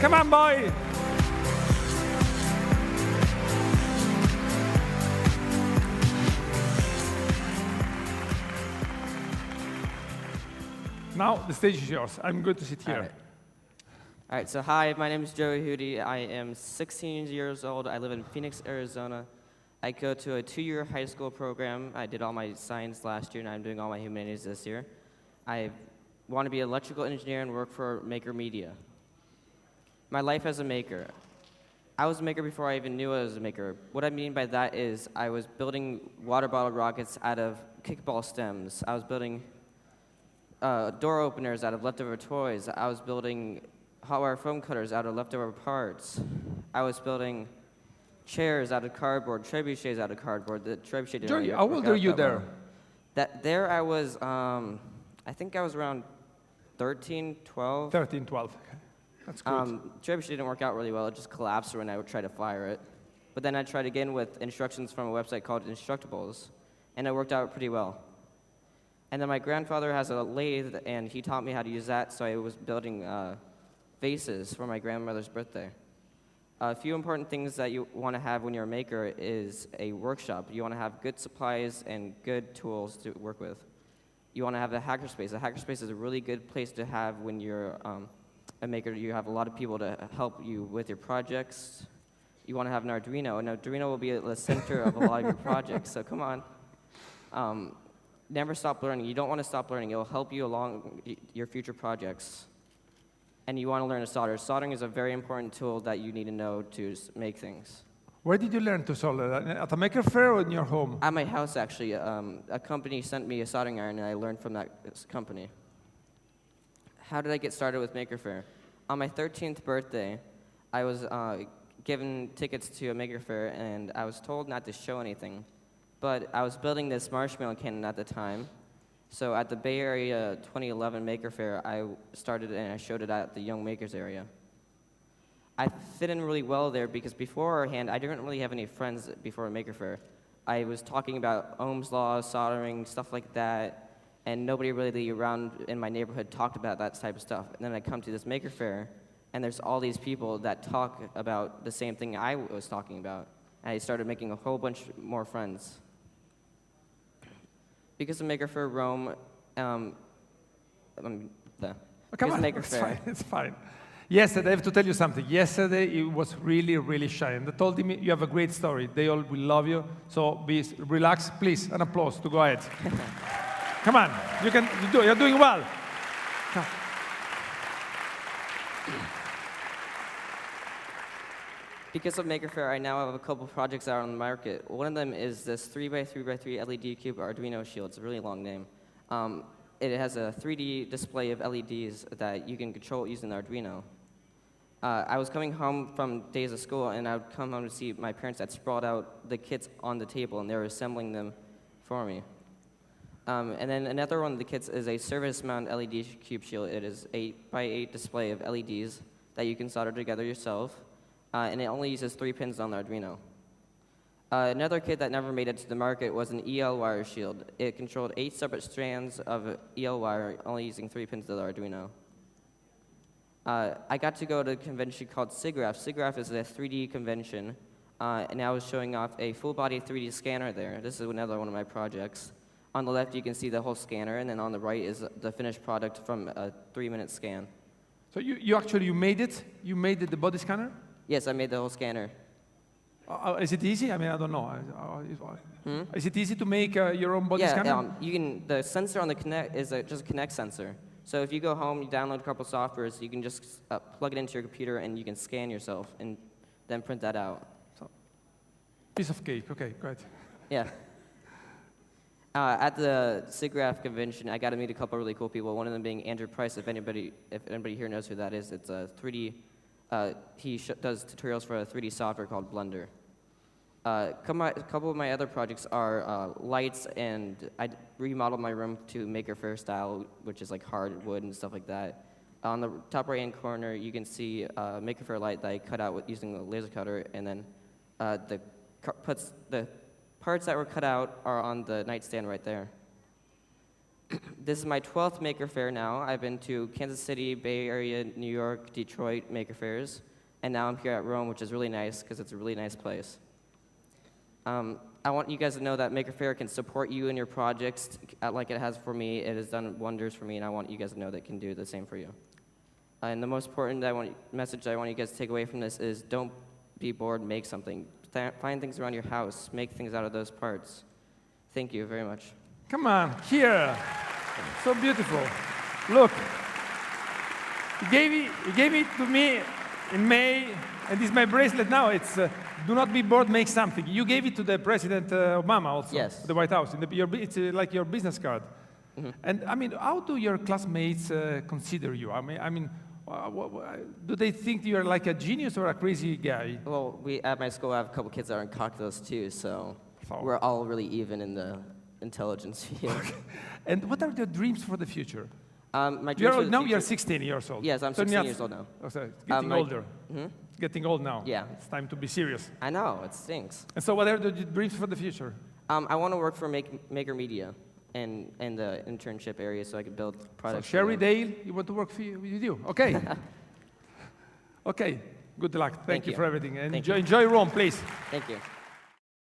Come on, boy. Now the stage is yours. I'm going to sit here. All right, so hi, my name is Joey Hudy. I am 16 years old. I live in Phoenix, Arizona. I go to a 2-year high school program. I did all my science last year, and I'm doing all my humanities this year. I want to be an electrical engineer and work for Maker Media. My life as a maker. I was a maker before I even knew I was a maker. What I mean by that is I was building water bottle rockets out of kickball stems. I was building door openers out of leftover toys. I was building hot wire foam cutters out of leftover parts. I was building chairs out of cardboard, trebuchets out of cardboard. The trebuchet didn't Joey, really how old are you there? There I was, I think I was around 13, 12. 13, 12. Okay. That's good. Trebuchet didn't work out really well. It just collapsed when I would try to fire it. But then I tried again with instructions from a website called Instructables, and it worked out pretty well. And then my grandfather has a lathe, and he taught me how to use that, so I was building vases for my grandmother's birthday. A few important things that you want to have when you're a maker is a workshop. You want to have good supplies and good tools to work with. You want to have a hackerspace. A hackerspace is a really good place to have when you're a maker. You have a lot of people to help you with your projects. You want to have an Arduino. An Arduino will be at the center of a lot of your projects, so come on. Never stop learning. You don't want to stop learning. It will help you along your future projects. And you want to learn to solder. Soldering is a very important tool that you need to know to make things. Where did you learn to solder? At a Maker Faire or in your home? At my house, actually. A company sent me a soldering iron, and I learned from that company. How did I get started with Maker Faire? On my 13th birthday, I was given tickets to a Maker Faire, and I was told not to show anything. But I was building this marshmallow cannon at the time. So at the Bay Area 2011 Maker Faire, I started and I showed it at the Young Makers area. I fit in really well there because beforehand, I didn't really have any friends before a Maker Faire. I was talking about Ohm's law, soldering, stuff like that, and nobody really around in my neighborhood talked about that type of stuff. And then I come to this Maker Faire, and there's all these people that talk about the same thing I was talking about. And I started making a whole bunch more friends. Because of Maker Faire Rome, Come on, Maker it's Faire. fine, it's fine. Yesterday, I have to tell you something. Yesterday, it was really, really shy. And they told me, you have a great story. They all will love you. So relax. Please, an applause to go ahead. Come on, you're doing well. Come. Because of Maker Faire, I now have a couple projects out on the market. One of them is this 3x3x3 LED cube Arduino shield. It's a really long name. It has a 3D display of LEDs that you can control using the Arduino. I was coming home from days of school, and I would come home to see my parents had sprawled out the kits on the table, and they were assembling them for me. And then another one of the kits is a surface mount LED cube shield. It is 8x8 display of LEDs that you can solder together yourself. And it only uses 3 pins on the Arduino. Another kit that never made it to the market was an EL wire shield. It controlled 8 separate strands of EL wire, only using 3 pins of the Arduino. I got to go to a convention called SIGGRAPH. SIGGRAPH is a 3D convention, and I was showing off a full-body 3D scanner there. This is another one of my projects. On the left, you can see the whole scanner, and then on the right is the finished product from a 3-minute scan. So you made it? You made the body scanner? Yes, I made the whole scanner. Is it easy? I mean, I don't know. Is it easy to make your own body scanner? Yeah, the sensor on the Kinect is just a Kinect sensor. So if you go home, you download a couple softwares, you can just plug it into your computer and you can scan yourself and then print that out. So, piece of cake. Okay, great. Yeah. At the SIGGRAPH convention, I got to meet a couple really cool people. One of them being Andrew Price. If anybody here knows who that is, it's a 3D. He does tutorials for a 3D software called Blender. A couple of my other projects are lights, and I remodeled my room to Maker Faire style, which is like hard wood and stuff like that. On the top right-hand corner, you can see a Maker Faire light that I cut out using a laser cutter, and then the parts that were cut out are on the nightstand right there. This is my 12th Maker Faire now. I've been to Kansas City, Bay Area, New York, Detroit Maker Fairs, and now I'm here at Rome, which is really nice because it's a really nice place. I want you guys to know that Maker Faire can support you in your projects like it has for me. It has done wonders for me, and I want you guys to know that it can do the same for you. And the most important message I want you guys to take away from this is don't be bored, make something. Find things around your house, make things out of those parts. Thank you very much. Come on, here. So beautiful. Look, he gave it to me in May, and this is my bracelet now. It's do not be bored, make something. You gave it to the President Obama also, yes, the White House. It's like your business card. Mm-hmm. And I mean, how do your classmates consider you? I mean, do they think you're like a genius or a crazy guy? Well, at my school, I have a couple kids that are in cocktails too, so we're all really even in the intelligence field. And what are your dreams for the future? My dreams for the future, you're 16 years old. Yes, I'm 16 years old now. Oh, sorry. It's getting older. It's getting old now. Yeah. It's time to be serious. I know, it stinks. And so what are the dreams for the future? I want to work for Maker Media in the internship area so I can build products. So Sherry Dale, you want to work with you? Okay. Okay. Good luck. Thank you for everything. And enjoy Rome, please. Thank you.